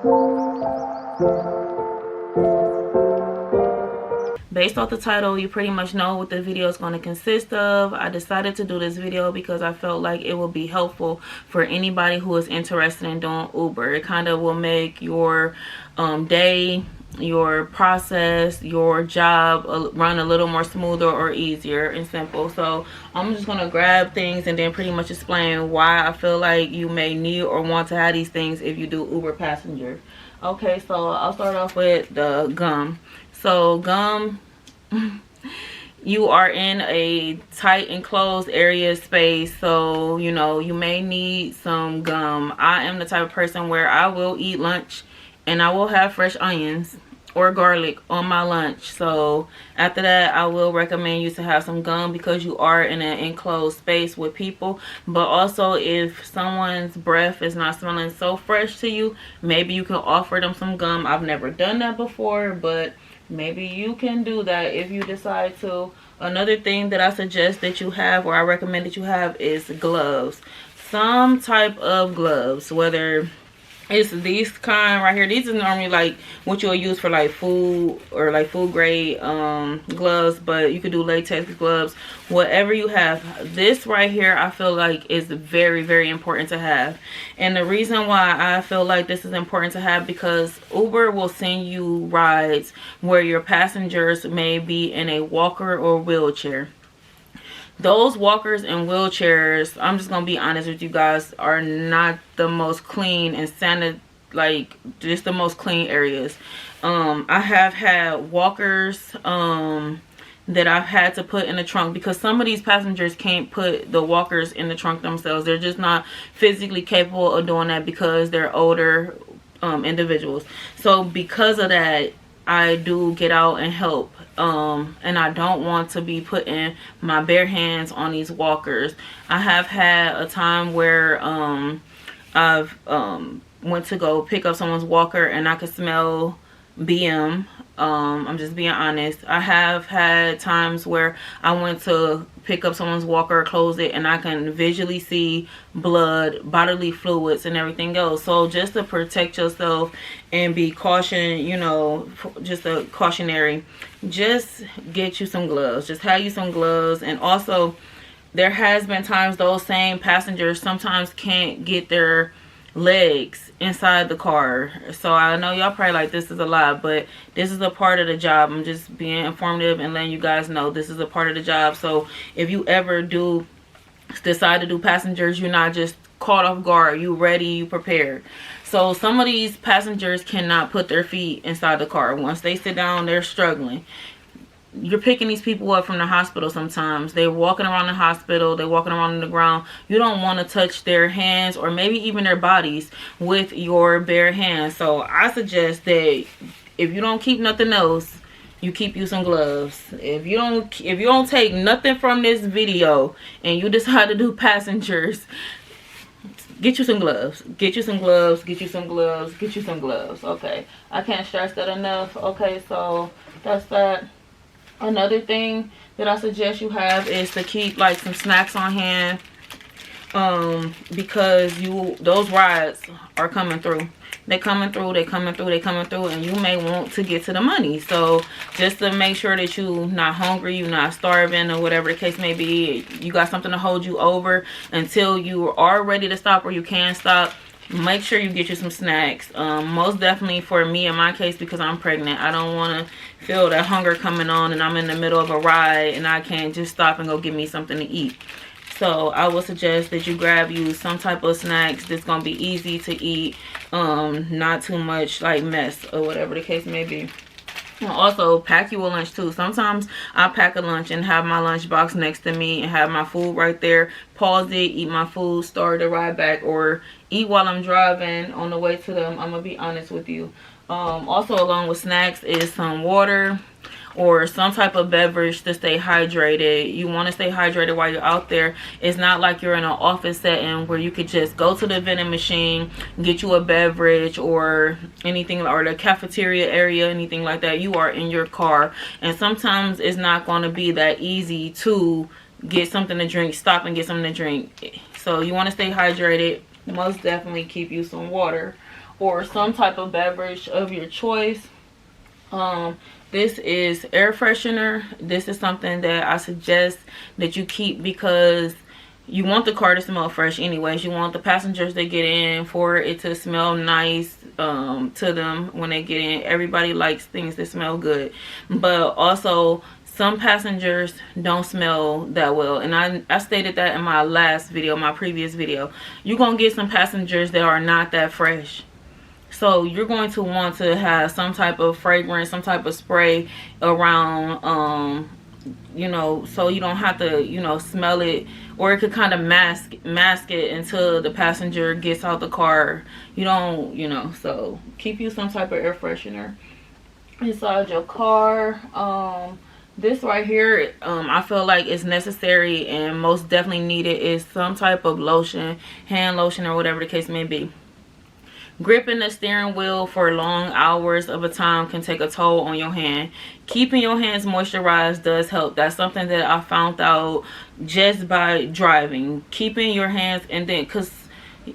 Based off the title, you pretty much know what the video is going to consist of. I decided to do this video because I felt like it will be helpful for anybody who is interested in doing Uber. It kind of will make your day, your process, your job run a little more smoother or easier and simple. So I'm just going to grab things and then pretty much explain why I feel like you may need or want to have these things if you do Uber passenger. Okay, so I'll start off with the gum. So gum, you are in a tight enclosed area space, so you know you may need some gum. I am the type of person where I will eat lunch and I will have fresh onions or garlic on my lunch. So after that, I will recommend you to have some gum because you are in an enclosed space with people. But also, if someone's breath is not smelling so fresh to you, maybe you can offer them some gum. I've never done that before, but maybe you can do that if you decide to. Another thing that I suggest that you have, or I recommend that you have, is gloves. Some type of gloves, whether it's these kind right here. These are normally like what you'll use for like food or like food grade gloves, but you could do latex gloves, whatever you have. This right here I feel like is very, very important to have. And the reason why I feel like this is important to have, because Uber will send you rides where your passengers may be in a walker or wheelchair. Those walkers and wheelchairs, I'm just gonna be honest with you guys, are not the most clean and like just the most clean areas. I have had walkers that I've had to put in the trunk because some of these passengers can't put the walkers in the trunk themselves. They're just not physically capable of doing that because they're older individuals. So because of that, I do get out and help. And I don't want to be putting my bare hands on these walkers. I have had a time where I've went to go pick up someone's walker and I could smell BM. I'm just being honest. I have had times where I went to pick up someone's walker, close it, and I can visually see blood, bodily fluids, and everything else. So just to protect yourself and be caution, you know, just a cautionary, just get you some gloves. Just have you some gloves. And also, there has been times those same passengers sometimes can't get their legs inside the car. So I know y'all probably like, this is a lot, but this is a part of the job. I'm just being informative and letting you guys know this is a part of the job. So if you ever do decide to do passengers, you're not just caught off guard. You ready, you prepared. So some of these passengers cannot put their feet inside the car. Once they sit down, they're struggling. You're picking these people up from the hospital sometimes. They're walking around the hospital. They're walking around on the ground. You don't want to touch their hands or maybe even their bodies with your bare hands. So I suggest that if you don't keep nothing else, you keep you some gloves. If you don't take nothing from this video and you decide to do passengers, get you some gloves. Get you some gloves. Get you some gloves. Get you some gloves. Okay. I can't stress that enough. Okay, so that's that. Another thing that I suggest you have is to keep like some snacks on hand, because those rides are coming through. They're coming through, and you may want to get to the money. So just to make sure that you're not hungry, you're not starving, or whatever the case may be, you got something to hold you over until you are ready to stop or you can stop. Make sure you get you some snacks. Most definitely for me in my case, because I'm pregnant, I don't want to feel that hunger coming on and I'm in the middle of a ride and I can't just stop and go get me something to eat. So I would suggest that you grab you some type of snacks that's going to be easy to eat, not too much like mess or whatever the case may be. And also pack you a lunch too. Sometimes I pack a lunch and have my lunch box next to me and have my food right there. Pause it, eat my food, start the ride back, or eat while I'm driving on the way to them. I'm gonna be honest with you. Also along with snacks is some water or some type of beverage to stay hydrated. You want to stay hydrated while you're out there. It's not like you're in an office setting where you could just go to the vending machine, get you a beverage or anything, or the cafeteria area, anything like that. You are in your car, and sometimes it's not going to be that easy to get something to drink, stop and get something to drink. So you want to stay hydrated. Most definitely keep you some water or some type of beverage of your choice. This is air freshener. This is something that I suggest that you keep because you want the car to smell fresh anyways. You want the passengers that get in for it to smell nice to them when they get in. Everybody likes things that smell good, but also some passengers don't smell that well, and I stated that in my last video, my previous video. You're gonna get some passengers that are not that fresh. So you're going to want to have some type of fragrance, some type of spray around, you know, so you don't have to, you know, smell it, or it could kind of mask it until the passenger gets out the car. You don't, you know, so keep you some type of air freshener inside your car. This right here, I feel like it's necessary and most definitely needed, is some type of lotion, hand lotion or whatever the case may be. Gripping the steering wheel for long hours of a time can take a toll on your hand. Keeping your hands moisturized does help. That's something that I found out just by driving. Keeping your hands, and then, because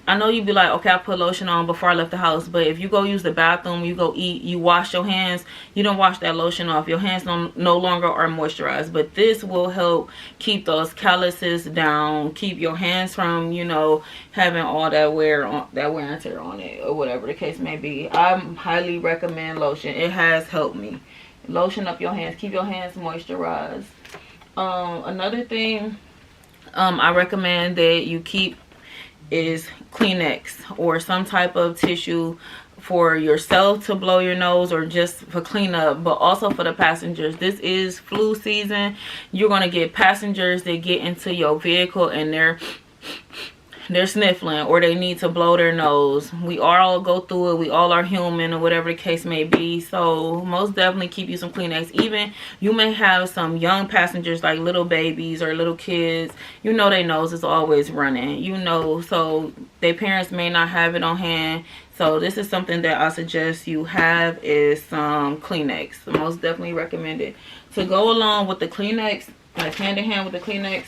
I know you'd be like, okay, I put lotion on before I left the house, but if you go use the bathroom, you go eat, you wash your hands, you don't wash that lotion off, your hands no longer are moisturized. But this will help keep those calluses down, keep your hands from, you know, having all that wear and tear on it, or whatever the case may be. I highly recommend lotion. It has helped me. Lotion up your hands, keep your hands moisturized. Another thing I recommend that you keep is Kleenex or some type of tissue for yourself to blow your nose, or just for cleanup, but also for the passengers. This is flu season. You're going to get passengers that get into your vehicle and they're sniffling, or they need to blow their nose. We all go through it. We all are human, or whatever the case may be. So most definitely keep you some Kleenex. Even you may have some young passengers like little babies or little kids. You know their nose is always running. You know, so their parents may not have it on hand. So this is something that I suggest you have, is some Kleenex. Most definitely recommend it. To go along with the Kleenex, like hand in hand with the Kleenex,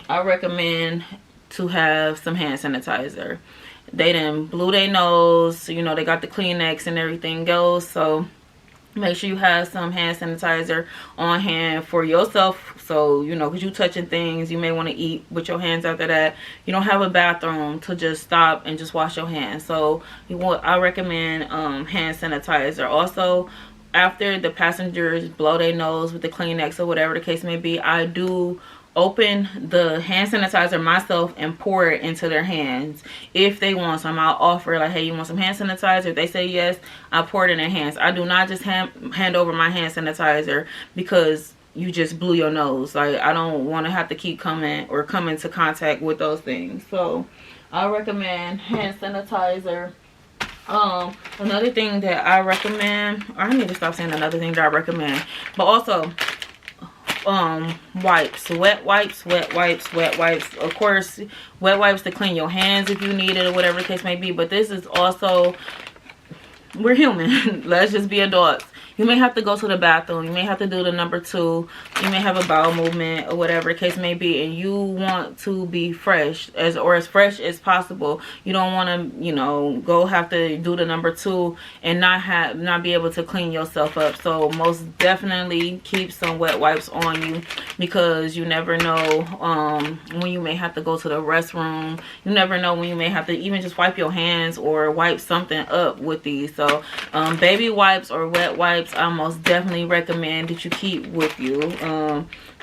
I recommend to have some hand sanitizer. They done blew their nose, you know, they got the Kleenex and everything goes. So make sure you have some hand sanitizer on hand for yourself. So, you know, because you touching things, you may want to eat with your hands after that. You don't have a bathroom to just stop and just wash your hands. So I recommend hand sanitizer. Also, after the passengers blow their nose with the Kleenex or whatever the case may be, I do open the hand sanitizer myself and pour it into their hands if they want some. I'll offer, like, hey, you want some hand sanitizer? If they say yes, I pour it in their hands. I do not just hand over my hand sanitizer because you just blew your nose. Like, I don't want to have to keep come into contact with those things. So I recommend hand sanitizer. Another thing that I recommend, or I need to stop saying another thing that I recommend, but also wipes, wet wipes. Of course, wet wipes to clean your hands if you need it, or whatever the case may be. But this is also, we're human. Let's just be adults. You may have to go to the bathroom, you may have to do the number 2, you may have a bowel movement or whatever the case may be, and you want to be fresh, as fresh as possible. You don't want to, you know, go have to do the number 2 and not be able to clean yourself up. So most definitely keep some wet wipes on you, because you never know when you may have to go to the restroom. You never know when you may have to even just wipe your hands or wipe something up with these. So baby wipes or wet wipes, I most definitely recommend that you keep with you.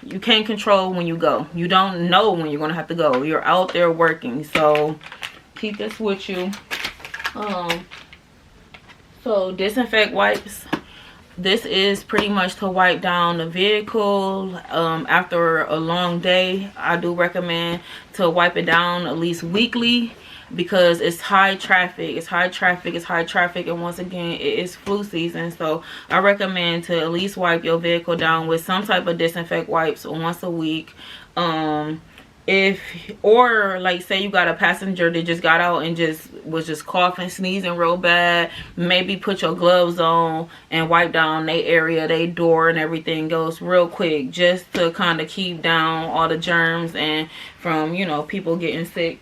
You can't control when you go. You don't know when you're going to have to go. You're out there working. So keep this with you. So disinfect wipes. This is pretty much to wipe down the vehicle after a long day. I do recommend to wipe it down at least weekly, because it's high traffic, and once again, it is flu season. So I recommend to at least wipe your vehicle down with some type of disinfect wipes once a week. Or like, say you got a passenger that just got out and was just coughing, sneezing real bad, maybe put your gloves on and wipe down their area, their door, and everything goes real quick, just to kind of keep down all the germs and from, you know, people getting sick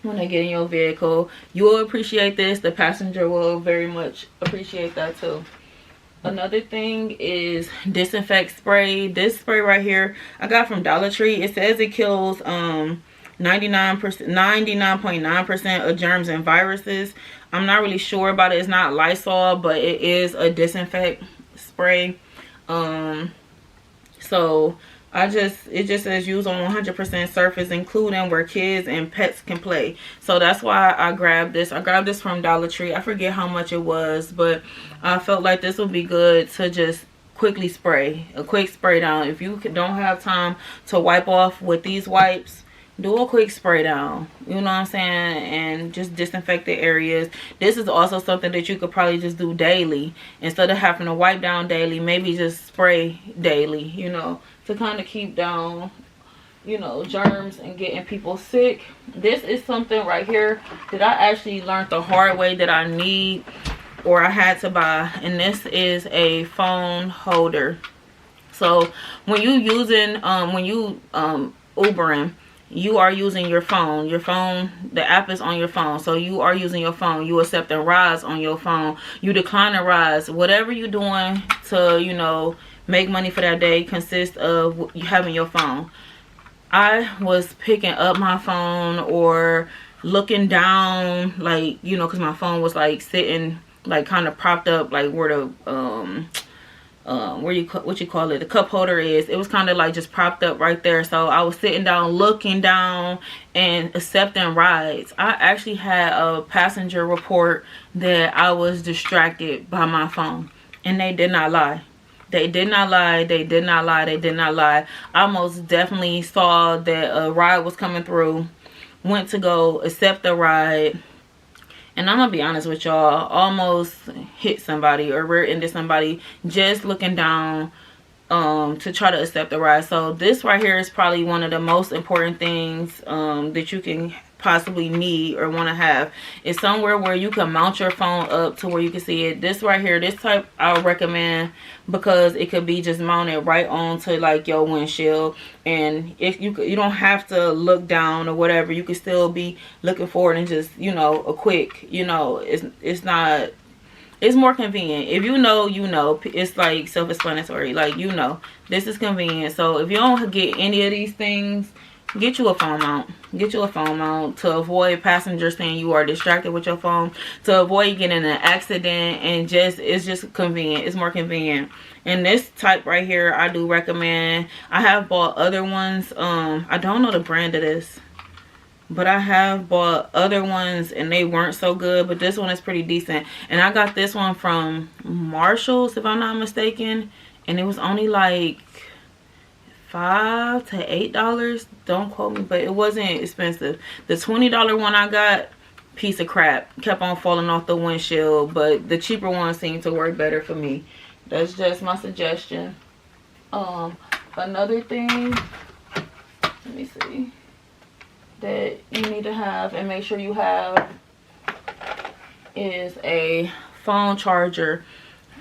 when they get in your vehicle. You will appreciate this. The passenger will very much appreciate that too. Another thing is disinfect spray. This spray right here I got from Dollar Tree. It says it kills 99.9% of germs and viruses. I'm not really sure about it. It's not Lysol, but it is a disinfect spray. So it just says use on 100% surface, including where kids and pets can play. So that's why I grabbed this. I grabbed this from Dollar Tree. I forget how much it was, but I felt like this would be good to just quickly spray. A quick spray down. If you don't have time to wipe off with these wipes, do a quick spray down. You know what I'm saying? And just disinfect the areas. This is also something that you could probably just do daily. Instead of having to wipe down daily, maybe just spray daily, you know, to kind of keep down, you know, germs and getting people sick. This is something right here that I actually learned the hard way that I need, or I had to buy. And this is a phone holder. So when you using Ubering, you are using your phone. The app is on your phone, so you are using your phone. You accepting rides on your phone. You declining rides. Whatever you're doing to, you know, make money for that day consists of you having your phone. I was picking up my phone or looking down, like, you know, because my phone was like sitting like kind of propped up, like where the the cup holder is. It was kind of like just propped up right there. So I was sitting down, looking down, and accepting rides. I actually had a passenger report that I was distracted by my phone, and they did not lie. They did not lie. They did not lie. They did not lie. I most definitely saw that a ride was coming through, went to go accept the ride, and I'm gonna be honest with y'all, almost hit somebody or rear ended somebody just looking down to try to accept the ride. So this right here is probably one of the most important things that you can possibly need or want to have. It's somewhere where you can mount your phone up to where you can see it. This right here, this type I would recommend, because it could be just mounted right onto like your windshield, and if you don't have to look down or whatever. You can still be looking forward and just, you know, a quick, you know, it's not, it's more convenient. If you know, you know. It's like self-explanatory. Like, you know, this is convenient. So if you don't get any of these things, get you a phone mount. Get you a phone mount to avoid passengers saying you are distracted with your phone, to avoid getting in an accident, and it's just convenient. It's more convenient. And this type right here, I do recommend. I have bought other ones. I don't know the brand of this, but I have bought other ones and they weren't so good, but this one is pretty decent. And I got this one from Marshall's, if I'm not mistaken, and it was only like $5 to $8. Don't quote me, but it wasn't expensive. The $20 one I got, piece of crap, kept on falling off the windshield, but the cheaper one seemed to work better for me. That's just my suggestion. Another thing, let me see, that you need to have and make sure you have is a phone charger.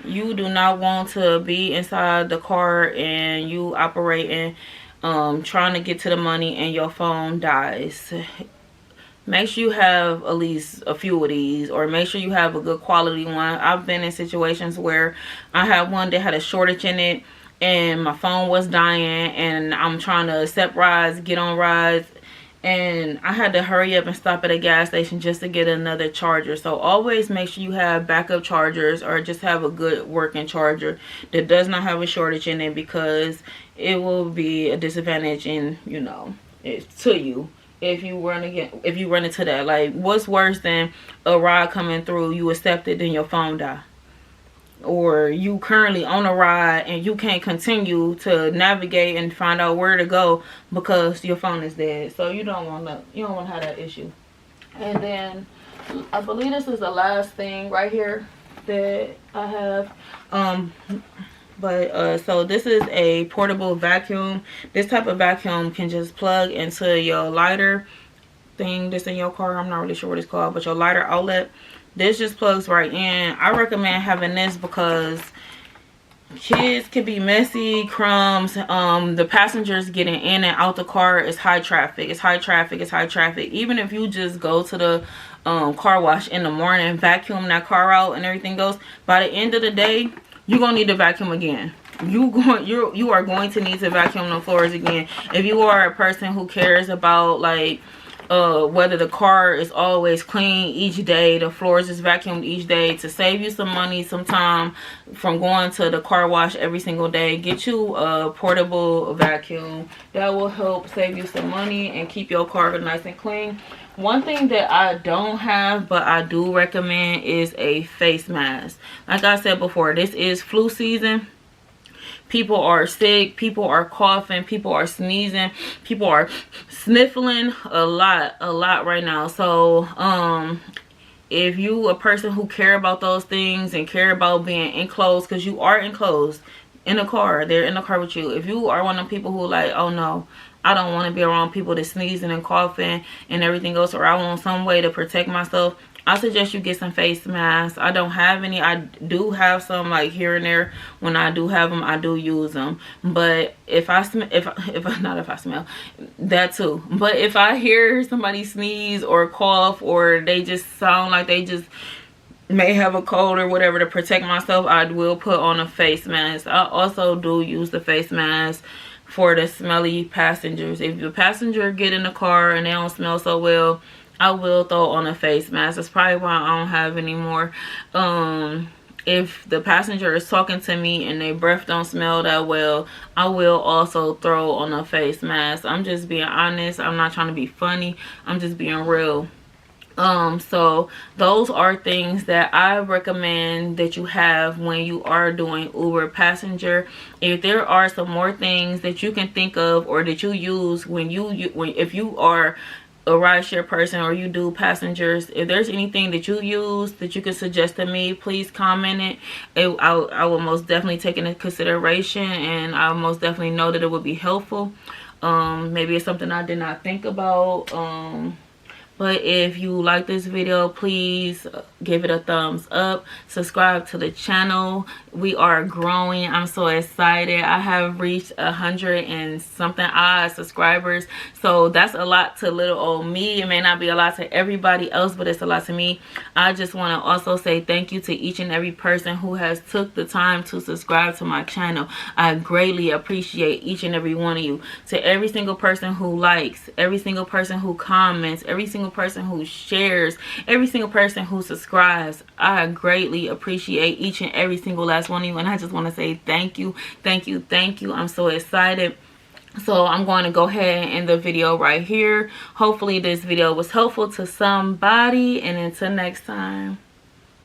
You do not want to be inside the car and you operating, trying to get to the money, and your phone dies. Make sure you have at least a few of these, or make sure you have a good quality one. I've been in situations where I had one that had a shortage in it and my phone was dying, and I'm trying to accept rides, get on rides, and I had to hurry up and stop at a gas station just to get another charger. So always make sure you have backup chargers, or just have a good working charger that does not have a shortage in it, because it will be a disadvantage in, you know, to you if you run into that. Like, what's worse than a ride coming through, you accept it, then your phone die? Or you currently on a ride and you can't continue to navigate and find out where to go because your phone is dead. So you don't want to have that issue. And then I believe this is the last thing right here that I have. So this is a portable vacuum. This type of vacuum can just plug into your lighter thing that's in your car. I'm not really sure what it's called, but your lighter outlet. This just plugs right in. I recommend having this because Kids can be messy, crumbs. The passengers getting in and out the car is high traffic. It's high traffic. It's high traffic. Even if you just go to the car wash in the morning, vacuum that car out and everything goes, by the end of the day, you're gonna need to vacuum again. You are going to need to vacuum the floors again. If you are a person who cares about like whether the car is always clean each day, the floors is vacuumed each day, to save you some money, some time from going to the car wash every single day, get you a portable vacuum. That will help save you some money and keep your car nice and clean. One thing that I don't have but I do recommend is a face mask. Like I said before, this is flu season. People are sick, people are coughing, people are sneezing, people are sniffling a lot right now. So if you a person who care about those things and care about being enclosed, because you are enclosed in a car, they're in the car with you. If you are one of the people who like, oh no, I don't want to be around people that sneezing and coughing and everything else, or I want some way to protect myself, I suggest you get some face masks. I don't have any. I do have some like here and there. When I do have them, I do use them. But if I smell, not if I smell, that too. But if I hear somebody sneeze or cough, or they just sound like they just may have a cold or whatever, to protect myself, I will put on a face mask. I also do use the face mask for the smelly passengers. If the passenger get in the car and they don't smell so well, I will throw on a face mask. That's probably why I don't have any more. If the passenger is talking to me and their breath don't smell that well, I will also throw on a face mask. I'm just being honest. I'm not trying to be funny. I'm just being real. So those are things that I recommend that you have when you are doing Uber passenger. If there are some more things that you can think of or that you use if you are a rideshare person or you do passengers, if there's anything that you use that you can suggest to me, please comment it. I will most definitely take into consideration, and I most definitely know that it would be helpful. Maybe it's something I did not think about. But if you like this video, please give it a thumbs up. Subscribe to the channel. We are growing. I'm so excited. I have reached 100 and something odd subscribers. So that's a lot to little old me. It may not be a lot to everybody else, but it's a lot to me. I just want to also say thank you to each and every person who has took the time to subscribe to my channel. I greatly appreciate each and every one of you. To every single person who likes, every single person who comments, every single person who shares, every single person who subscribes, I greatly appreciate each and every single last one of you, and I just want to say thank you, thank you, thank you. I'm so excited. So I'm going to go ahead and end the video right here. Hopefully this video was helpful to somebody, and until next time.